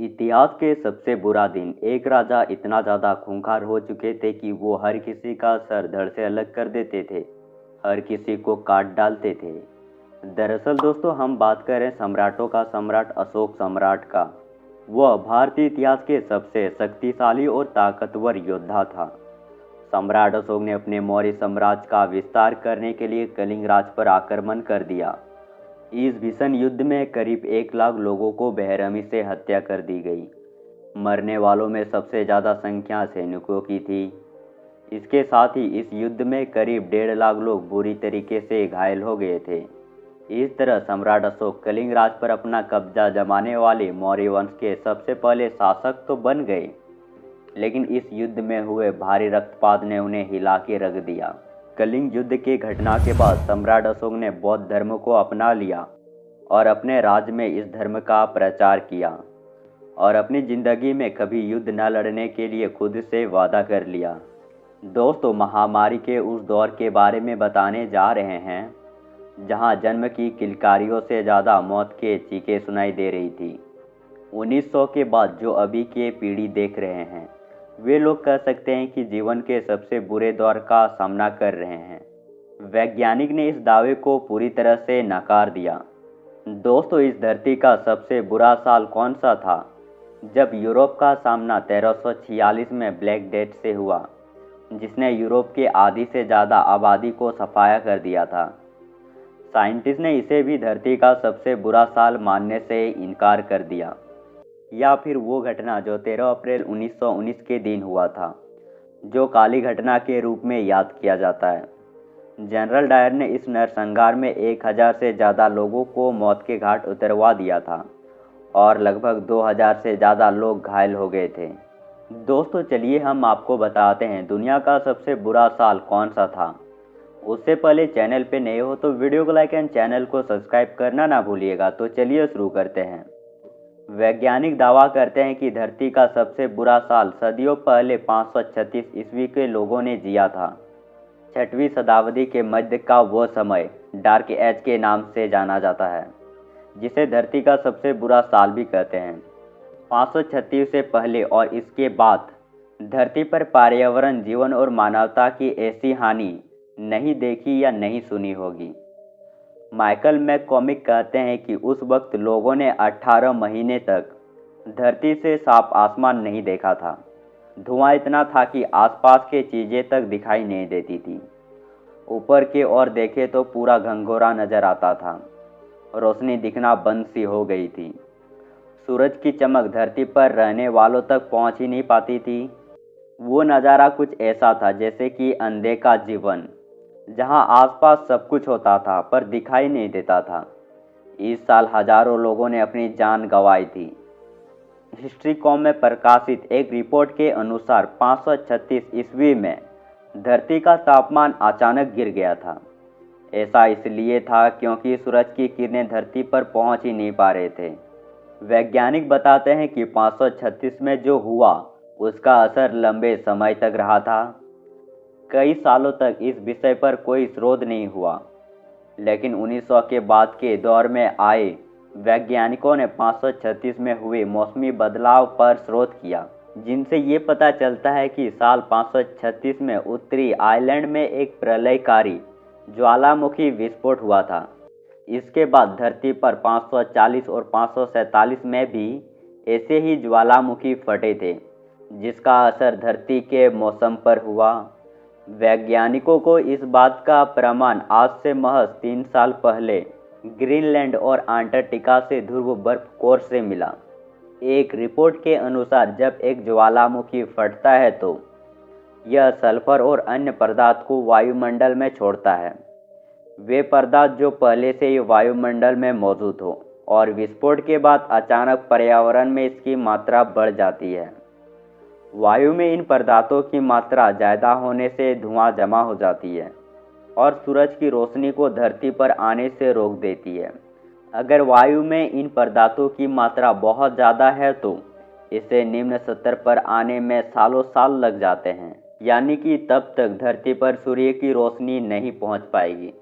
इतिहास के सबसे बुरा दिन। एक राजा इतना ज़्यादा खूंखार हो चुके थे कि वो हर किसी का सर धड़ से अलग कर देते थे, हर किसी को काट डालते थे। दरअसल दोस्तों, हम बात करें सम्राटों का सम्राट अशोक सम्राट का। वह भारतीय इतिहास के सबसे शक्तिशाली और ताकतवर योद्धा था। सम्राट अशोक ने अपने मौर्य साम्राज्य का विस्तार करने के लिए कलिंग राज पर आक्रमण कर दिया। इस भीषण युद्ध में करीब 1 लाख लोगों को बेरहमी से हत्या कर दी गई। मरने वालों में सबसे ज़्यादा संख्या सैनिकों की थी। इसके साथ ही इस युद्ध में करीब 1.5 लाख लोग बुरी तरीके से घायल हो गए थे। इस तरह सम्राट अशोक कलिंग राज पर अपना कब्जा जमाने वाले मौर्य वंश के सबसे पहले शासक तो बन गए, लेकिन इस युद्ध में हुए भारी रक्तपात ने उन्हें हिला के रख दिया। कलिंग युद्ध की घटना के बाद सम्राट अशोक ने बौद्ध धर्म को अपना लिया और अपने राज्य में इस धर्म का प्रचार किया और अपनी ज़िंदगी में कभी युद्ध न लड़ने के लिए खुद से वादा कर लिया। दोस्तों, महामारी के उस दौर के बारे में बताने जा रहे हैं जहां जन्म की किलकारियों से ज़्यादा मौत के चीखें सुनाई दे रही थी। 1900 के बाद जो अभी की पीढ़ी देख रहे हैं, वे लोग कह सकते हैं कि जीवन के सबसे बुरे दौर का सामना कर रहे हैं। वैज्ञानिक ने इस दावे को पूरी तरह से नकार दिया। दोस्तों, इस धरती का सबसे बुरा साल कौन सा था? जब यूरोप का सामना 1346 में ब्लैक डेथ से हुआ, जिसने यूरोप के आधी से ज़्यादा आबादी को सफाया कर दिया था। साइंटिस्ट ने इसे भी धरती का सबसे बुरा साल मानने से इनकार कर दिया। या फिर वो घटना जो 13 अप्रैल 1919 के दिन हुआ था, जो काली घटना के रूप में याद किया जाता है। जनरल डायर ने इस नरसंहार में 1000 से ज़्यादा लोगों को मौत के घाट उतरवा दिया था और लगभग 2000 से ज़्यादा लोग घायल हो गए थे। दोस्तों, चलिए हम आपको बताते हैं दुनिया का सबसे बुरा साल कौन सा था। उससे पहले चैनल पे नए हो तो वीडियो को लाइक एंड चैनल को सब्सक्राइब करना ना भूलिएगा। तो चलिए शुरू करते हैं। वैज्ञानिक दावा करते हैं कि धरती का सबसे बुरा साल सदियों पहले 536 ईस्वी के लोगों ने जिया था। 6वीं शताब्दी के मध्य का वो समय डार्क एज के नाम से जाना जाता है, जिसे धरती का सबसे बुरा साल भी कहते हैं। 536 से पहले और इसके बाद धरती पर पर्यावरण, जीवन और मानवता की ऐसी हानि नहीं देखी या नहीं सुनी होगी। माइकल मैककॉमिक कहते हैं कि उस वक्त लोगों ने 18 महीने तक धरती से साफ आसमान नहीं देखा था। धुआं इतना था कि आसपास की चीज़ें तक दिखाई नहीं देती थी। ऊपर की ओर देखे तो पूरा घंघोरा नजर आता था। रोशनी दिखना बंद सी हो गई थी। सूरज की चमक धरती पर रहने वालों तक पहुंच ही नहीं पाती थी। वो नज़ारा कुछ ऐसा था जैसे कि अंधे का जीवन, जहां आसपास सब कुछ होता था पर दिखाई नहीं देता था। इस साल हजारों लोगों ने अपनी जान गंवाई थी। हिस्ट्री.com में प्रकाशित एक रिपोर्ट के अनुसार 536 ईस्वी में धरती का तापमान अचानक गिर गया था। ऐसा इसलिए था क्योंकि सूरज की किरणें धरती पर पहुंच ही नहीं पा रहे थे। वैज्ञानिक बताते हैं कि 536 में जो हुआ उसका असर लंबे समय तक रहा था। कई सालों तक इस विषय पर कोई शोध नहीं हुआ, लेकिन 1900 के बाद के दौर में आए वैज्ञानिकों ने 536 में हुए मौसमी बदलाव पर शोध किया, जिनसे ये पता चलता है कि साल 536 में उत्तरी आयरलैंड में एक प्रलयकारी ज्वालामुखी विस्फोट हुआ था। इसके बाद धरती पर 540 और 547 में भी ऐसे ही ज्वालामुखी फटे थे, जिसका असर धरती के मौसम पर हुआ। वैज्ञानिकों को इस बात का प्रमाण आज से महज 3 साल पहले ग्रीनलैंड और अंटार्कटिका से ध्रुव बर्फ कोर से मिला। एक रिपोर्ट के अनुसार जब एक ज्वालामुखी फटता है तो यह सल्फर और अन्य पदार्थ को वायुमंडल में छोड़ता है। वे पदार्थ जो पहले से ही वायुमंडल में मौजूद हो, और विस्फोट के बाद अचानक पर्यावरण में इसकी मात्रा बढ़ जाती है। वायु में इन पदार्थों की मात्रा ज़्यादा होने से धुआं जमा हो जाती है और सूरज की रोशनी को धरती पर आने से रोक देती है। अगर वायु में इन पदार्थों की मात्रा बहुत ज़्यादा है तो इसे निम्न स्तर पर आने में सालों साल लग जाते हैं, यानी कि तब तक धरती पर सूर्य की रोशनी नहीं पहुंच पाएगी।